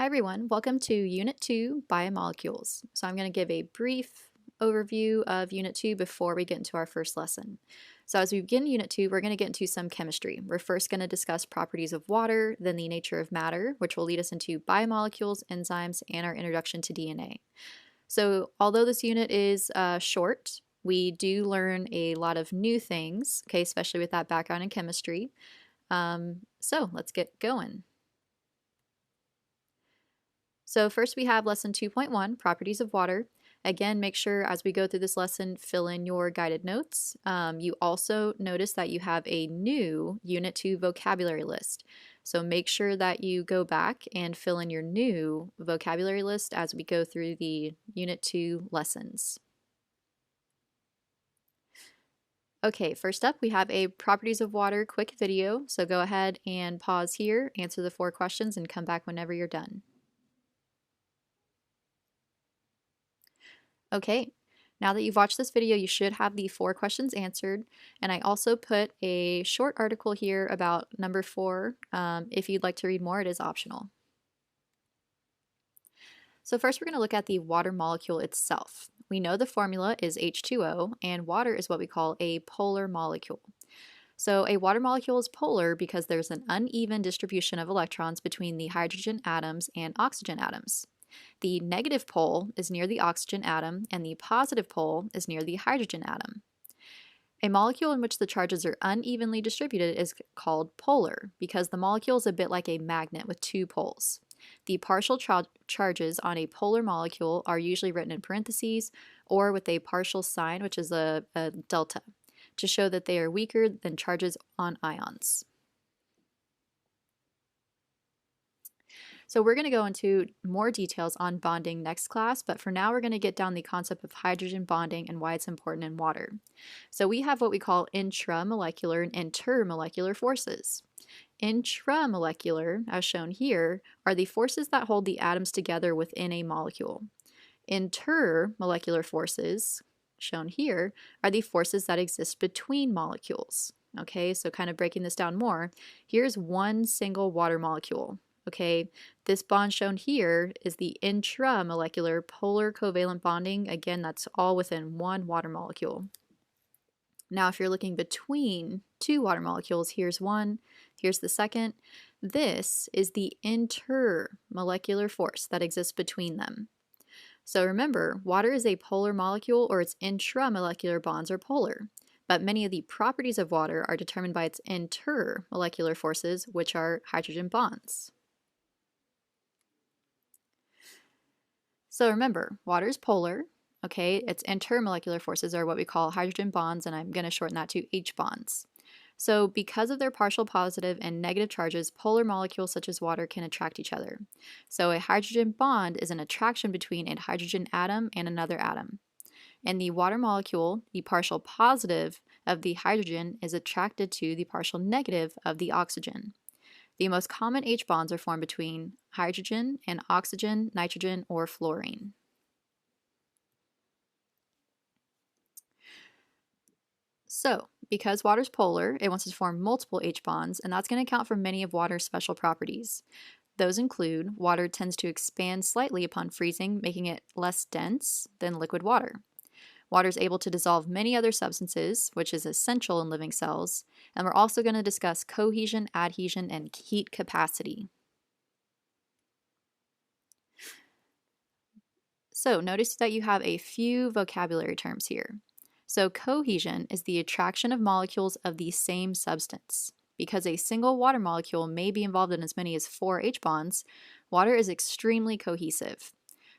Hi everyone, welcome to Unit 2, Biomolecules. So I'm going to give a brief overview of Unit 2 before we get into our first lesson. So as we begin Unit 2, we're going to get into some chemistry. We're first going to discuss properties of water, then the nature of matter, which will lead us into biomolecules, enzymes, and our introduction to DNA. So although this unit is short, we do learn a lot of new things, okay, especially with that background in chemistry. So let's get going. So first we have lesson 2.1, properties of water. Again, make sure as we go through this lesson, fill in your guided notes. You also notice that you have a new Unit 2 vocabulary list. So make sure that you go back and fill in your new vocabulary list as we go through the Unit 2 lessons. Okay, first up we have a properties of water quick video. So go ahead and pause here, answer the 4 questions, and come back whenever you're done. Okay, now that you've watched this video, you should have the 4 questions answered. And I also put a short article here about number 4. If you'd like to read more, it is optional. So first we're going to look at the water molecule itself. We know the formula is H2O, and water is what we call a polar molecule. So a water molecule is polar because there's an uneven distribution of electrons between the hydrogen atoms and oxygen atoms. The negative pole is near the oxygen atom, and the positive pole is near the hydrogen atom. A molecule in which the charges are unevenly distributed is called polar because the molecule is a bit like a magnet with 2 poles. The partial charges on a polar molecule are usually written in parentheses or with a partial sign, which is a delta, to show that they are weaker than charges on ions. So we're going to go into more details on bonding next class, but for now we're going to get down the concept of hydrogen bonding and why it's important in water. So we have what we call intramolecular and intermolecular forces. Intramolecular, as shown here, are the forces that hold the atoms together within a molecule. Intermolecular forces, shown here, are the forces that exist between molecules. Okay, so kind of breaking this down more, here's one single water molecule. Okay, this bond shown here is the intramolecular polar covalent bonding. Again, that's all within one water molecule. Now, if you're looking between 2 water molecules, here's one, here's the second. This is the intermolecular force that exists between them. So remember, water is a polar molecule, or its intramolecular bonds are polar. But many of the properties of water are determined by its intermolecular forces, which are hydrogen bonds. So remember, water is polar, okay? Its intermolecular forces are what we call hydrogen bonds, and I'm going to shorten that to H bonds. So because of their partial positive and negative charges, polar molecules such as water can attract each other. So a hydrogen bond is an attraction between a hydrogen atom and another atom. In the water molecule, the partial positive of the hydrogen is attracted to the partial negative of the oxygen. The most common H bonds are formed between hydrogen and oxygen, nitrogen, or fluorine. So, because water is polar, it wants to form multiple H bonds, and that's going to account for many of water's special properties. Those include water tends to expand slightly upon freezing, making it less dense than liquid water. Water is able to dissolve many other substances, which is essential in living cells, and we're also going to discuss cohesion, adhesion, and heat capacity. So notice that you have a few vocabulary terms here. So cohesion is the attraction of molecules of the same substance. Because a single water molecule may be involved in as many as 4 H bonds, water is extremely cohesive.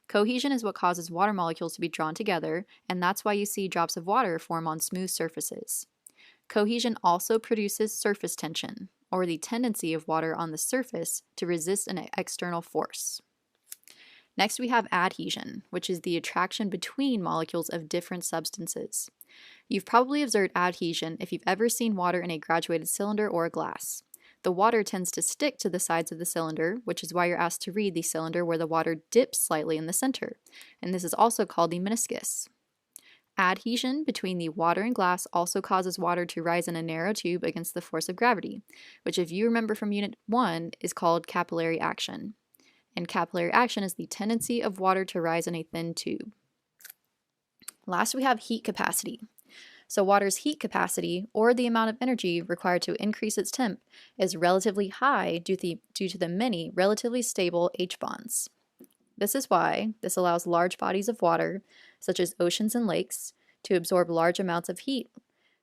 Cohesion is what causes water molecules to be drawn together, and that's why you see drops of water form on smooth surfaces. Cohesion also produces surface tension, or the tendency of water on the surface to resist an external force. Next, we have adhesion, which is the attraction between molecules of different substances. You've probably observed adhesion if you've ever seen water in a graduated cylinder or a glass. The water tends to stick to the sides of the cylinder, which is why you're asked to read the cylinder where the water dips slightly in the center, and this is also called the meniscus. Adhesion between the water and glass also causes water to rise in a narrow tube against the force of gravity, which if you remember from Unit 1 is called capillary action. And capillary action is the tendency of water to rise in a thin tube. Last, we have heat capacity. So water's heat capacity, or the amount of energy required to increase its temp, is relatively high due to the many relatively stable H bonds. This is why this allows large bodies of water, such as oceans and lakes, to absorb large amounts of heat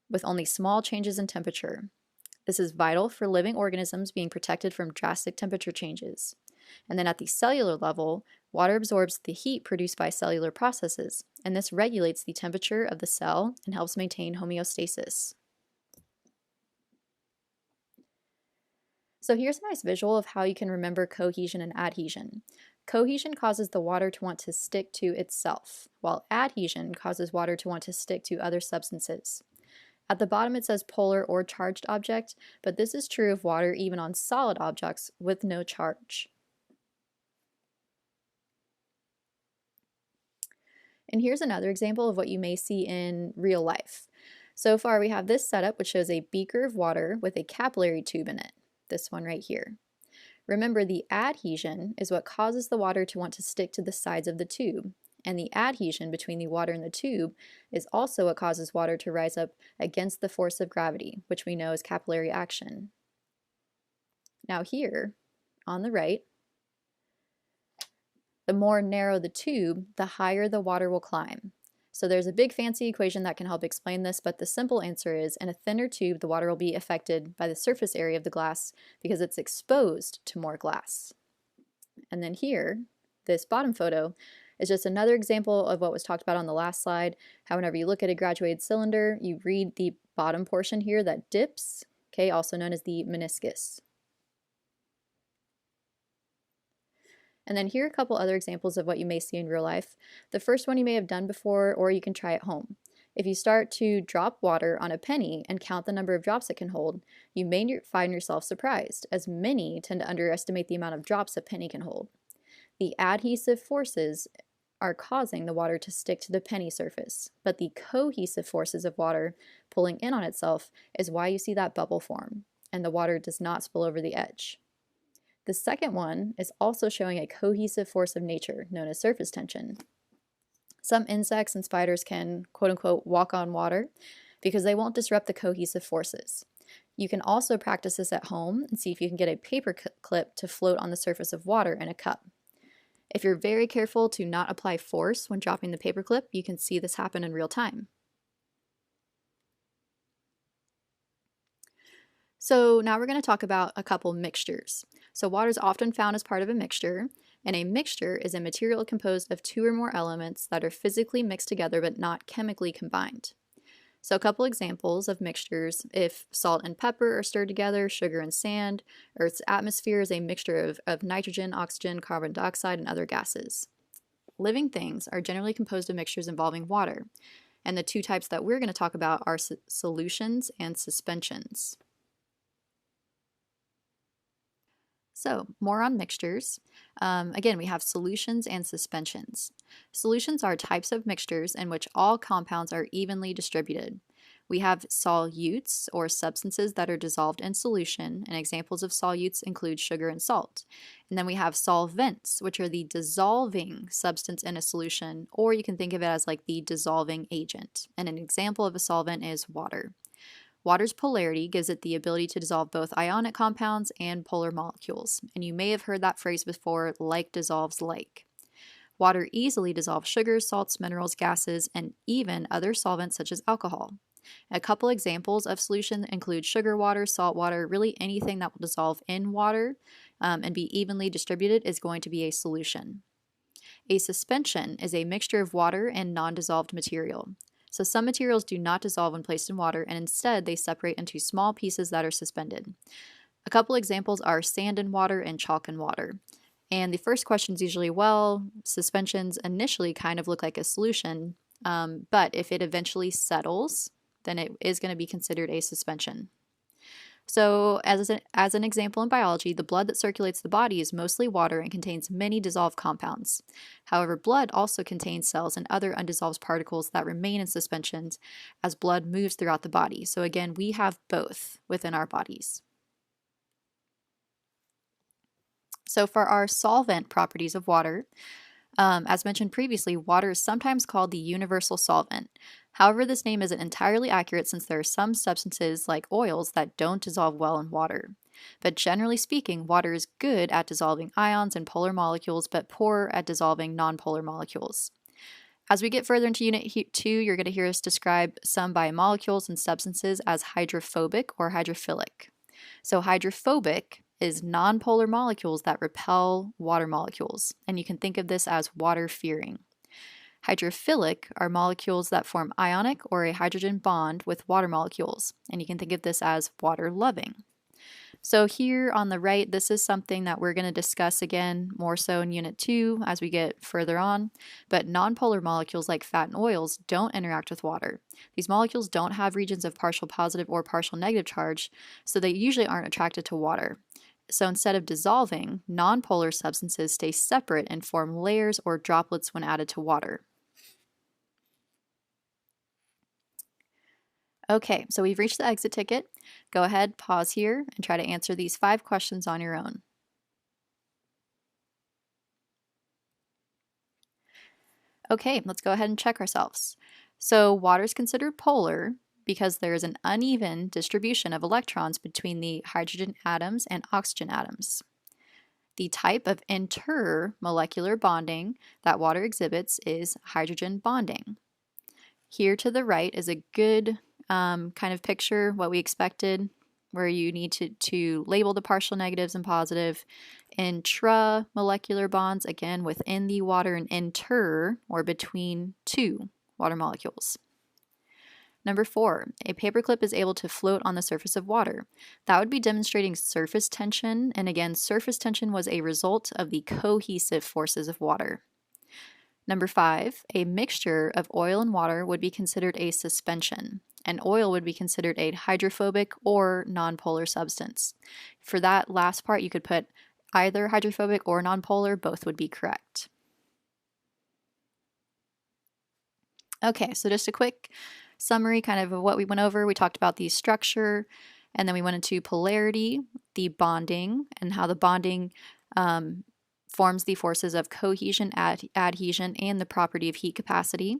with only small changes in temperature. This is vital for living organisms being protected from drastic temperature changes. And then at the cellular level, water absorbs the heat produced by cellular processes, and this regulates the temperature of the cell and helps maintain homeostasis. So here's a nice visual of how you can remember cohesion and adhesion. Cohesion causes the water to want to stick to itself, while adhesion causes water to want to stick to other substances. At the bottom it says polar or charged object, but this is true of water even on solid objects with no charge. And here's another example of what you may see in real life. So far we have this setup which shows a beaker of water with a capillary tube in it, this one right here. Remember, the adhesion is what causes the water to want to stick to the sides of the tube, and the adhesion between the water and the tube is also what causes water to rise up against the force of gravity, which we know is capillary action. Now here, on the right, the more narrow the tube, the higher the water will climb. So there's a big fancy equation that can help explain this, but the simple answer is in a thinner tube, the water will be affected by the surface area of the glass because it's exposed to more glass. And then here, this bottom photo is just another example of what was talked about on the last slide, how whenever you look at a graduated cylinder, you read the bottom portion here that dips, okay, also known as the meniscus. And then here are a couple other examples of what you may see in real life. The first one you may have done before, or you can try at home. If you start to drop water on a penny and count the number of drops it can hold, you may find yourself surprised, as many tend to underestimate the amount of drops a penny can hold. The adhesive forces are causing the water to stick to the penny surface, but the cohesive forces of water pulling in on itself is why you see that bubble form, and the water does not spill over the edge. The second one is also showing a cohesive force of nature, known as surface tension. Some insects and spiders can, quote-unquote, walk on water because they won't disrupt the cohesive forces. You can also practice this at home and see if you can get a paper clip to float on the surface of water in a cup. If you're very careful to not apply force when dropping the paper clip, you can see this happen in real time. So now we're going to talk about a couple mixtures. So water is often found as part of a mixture, and a mixture is a material composed of two or more elements that are physically mixed together but not chemically combined. So a couple examples of mixtures: if salt and pepper are stirred together, sugar and sand. Earth's atmosphere is a mixture of nitrogen, oxygen, carbon dioxide, and other gases. Living things are generally composed of mixtures involving water, and the two types that we're going to talk about are solutions and suspensions. So, more on mixtures. Again, we have solutions and suspensions. Solutions are types of mixtures in which all compounds are evenly distributed. We have solutes, or substances that are dissolved in solution, and examples of solutes include sugar and salt. And then we have solvents, which are the dissolving substance in a solution, or you can think of it as like the dissolving agent. And an example of a solvent is water. Water's polarity gives it the ability to dissolve both ionic compounds and polar molecules, and you may have heard that phrase before, like dissolves like. Water easily dissolves sugars, salts, minerals, gases, and even other solvents such as alcohol. A couple examples of solution include sugar water, salt water. Really anything that will dissolve in water and be evenly distributed is going to be a solution. A suspension is a mixture of water and non-dissolved material. So some materials do not dissolve when placed in water, and instead they separate into small pieces that are suspended. A couple examples are sand in water and chalk in water. And the first question is usually, well, suspensions initially kind of look like a solution, but if it eventually settles, then it is going to be considered a suspension. So as an example in biology, the blood that circulates the body is mostly water and contains many dissolved compounds. However, blood also contains cells and other undissolved particles that remain in suspensions as blood moves throughout the body. So again, we have both within our bodies. So for our solvent properties of water, as mentioned previously, water is sometimes called the universal solvent. However, this name isn't entirely accurate since there are some substances like oils that don't dissolve well in water. But generally speaking, water is good at dissolving ions and polar molecules, but poor at dissolving nonpolar molecules. As we get further into Unit 2, you're going to hear us describe some biomolecules and substances as hydrophobic or hydrophilic. So hydrophobic is nonpolar molecules that repel water molecules, and you can think of this as water fearing. Hydrophilic are molecules that form ionic or a hydrogen bond with water molecules, and you can think of this as water loving. So here on the right, this is something that we're going to discuss again more so in Unit 2 as we get further on, but nonpolar molecules like fat and oils don't interact with water. These molecules don't have regions of partial positive or partial negative charge, so they usually aren't attracted to water. So instead of dissolving, nonpolar substances stay separate and form layers or droplets when added to water. Okay, so we've reached the exit ticket. Go ahead, pause here, and try to answer these 5 questions on your own. Okay, let's go ahead and check ourselves. So water is considered polar because there is an uneven distribution of electrons between the hydrogen atoms and oxygen atoms. The type of intermolecular bonding that water exhibits is hydrogen bonding. Here to the right is a good kind of picture, what we expected, where you need to label the partial negatives and positive. Intramolecular bonds, again, within the water, and inter, or between two water molecules. Number 4, a paperclip is able to float on the surface of water. That would be demonstrating surface tension, and again, surface tension was a result of the cohesive forces of water. Number 5, a mixture of oil and water would be considered a suspension, and oil would be considered a hydrophobic or nonpolar substance. For that last part, you could put either hydrophobic or nonpolar, both would be correct. Okay, so just a quick summary kind of what we went over. We talked about the structure, and then we went into polarity, the bonding, and how the bonding forms the forces of cohesion, adhesion, and the property of heat capacity.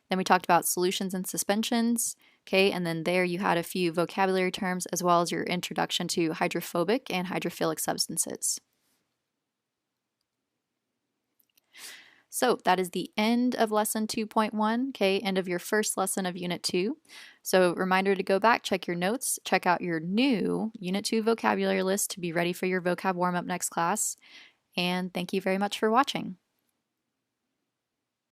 Then we talked about solutions and suspensions, okay, and then there you had a few vocabulary terms as well as your introduction to hydrophobic and hydrophilic substances. So that is the end of lesson 2.1, okay, end of your first lesson of Unit 2. So reminder to go back, check your notes, check out your new Unit 2 vocabulary list to be ready for your vocab warm-up next class. And thank you very much for watching.